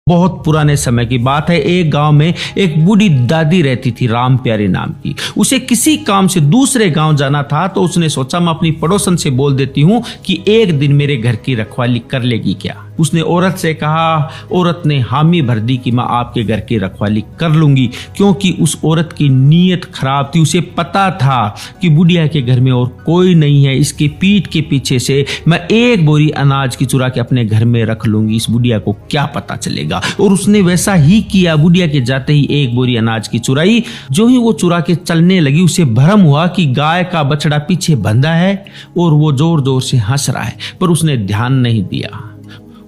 बहुत पुराने समय की बात है। एक गांव में एक बूढ़ी दादी रहती थी, राम प्यारी नाम की। उसे किसी काम से दूसरे गांव जाना था, तो उसने सोचा मैं अपनी पड़ोसन से बोल देती हूँ कि एक दिन मेरे घर की रखवाली कर लेगी क्या। उसने औरत से कहा। औरत ने हामी भर दी कि मैं आपके घर की रखवाली कर लूंगी, क्योंकि उस औरत की नीयत खराब थी। उसे पता था कि बुढ़िया के घर में और कोई नहीं है, इसके पीठ के पीछे से मैं एक बोरी अनाज की चुरा के अपने घर में रख लूंगी, इस बुढ़िया को क्या पता चलेगा। और उसने वैसा ही किया। बुढ़िया के जाते ही एक बोरी अनाज की चुराई। जो ही वो चुरा के चलने लगी, उसे भ्रम हुआ कि गाय का बछड़ा पीछे बंधा है और वो जोर जोर से हंस रहा है, पर उसने ध्यान नहीं दिया।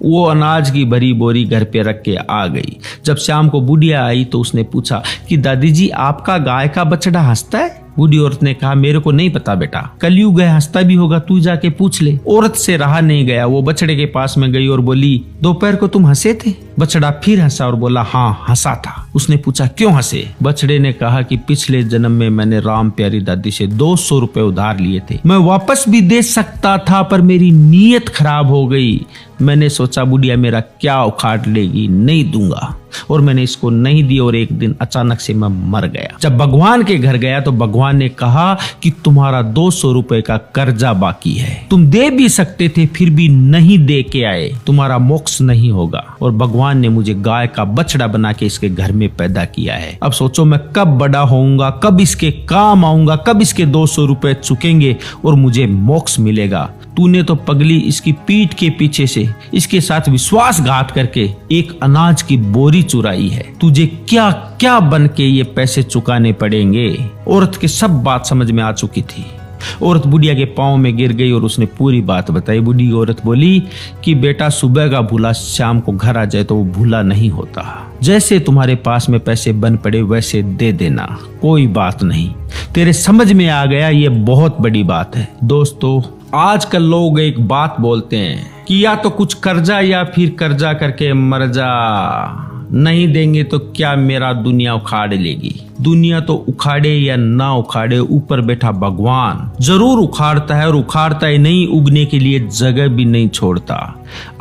वो अनाज की भरी बोरी घर पे रख के आ गई। जब शाम को बुढ़िया आई तो उसने पूछा कि दादी जी, आपका गाय का बछड़ा हंसता है? बूढ़ी औरत ने कहा, मेरे को नहीं पता बेटा, कलयुग है, हंसता भी होगा, तू जाके पूछ ले। औरत से रहा नहीं गया, वो बछड़े के पास में गई और बोली, दोपहर को तुम हंसे थे? बछड़ा फिर हंसा और बोला, हाँ हंसा था। उसने पूछा, क्यों हंसे? बछड़े ने कहा कि पिछले जन्म में मैंने राम प्यारी दादी से 200 रुपए उधार लिए थे। मैं वापस भी दे सकता था, पर मेरी नीयत खराब हो गई। मैंने सोचा बुढ़िया मेरा क्या उखाड़ लेगी, नहीं दूंगा, और मैंने इसको नहीं दी। और एक दिन अचानक से मैं मर गया। जब भगवान के घर गया तो भगवान ने कहा कि तुम्हारा 200 रुपए का कर्जा बाकी है, तुम दे भी सकते थे फिर भी नहीं दे के आए, तुम्हारा मोक्ष नहीं होगा। और भगवान ने मुझे गाय का बछड़ा बना के इसके घर में पैदा किया है। अब सोचो मैं कब बड़ा होऊंगा, कब इसके काम आऊंगा, कब इसके 200 रुपए चुकेंगे और मुझे मोक्ष मिलेगा। तूने तो पगली इसकी पीठ के पीछे से इसके साथ विश्वासघात करके एक अनाज की बोरी चुराई है। तुझे क्या क्या बन के ये पैसे चुकाने पड़ेंगे। औरत के सब बात समझ में आ चुकी थी। औरत बुढ़िया के पांव में गिर गई और उसने पूरी बात बताई। बूढ़ी औरत बोली कि बेटा, सुबह का भूला शाम को घर आ जाए तो वो भूला नहीं होता। जैसे तुम्हारे पास में पैसे बन पड़े वैसे दे देना, कोई बात नहीं। तेरे समझ में आ गया, ये बहुत बड़ी बात है। दोस्तों, आजकल लोग एक बात बोलते हैं कि या तो कुछ कर्जा या फिर कर्जा करके मर जा, नहीं देंगे तो क्या मेरा दुनिया उखाड़ लेगी। दुनिया तो उखाड़े या ना उखाड़े, ऊपर बैठा भगवान जरूर उखाड़ता है, और उखाड़ता ही नहीं, उगने के लिए जगह भी नहीं छोड़ता।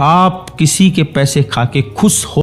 आप किसी के पैसे खा के खुश हो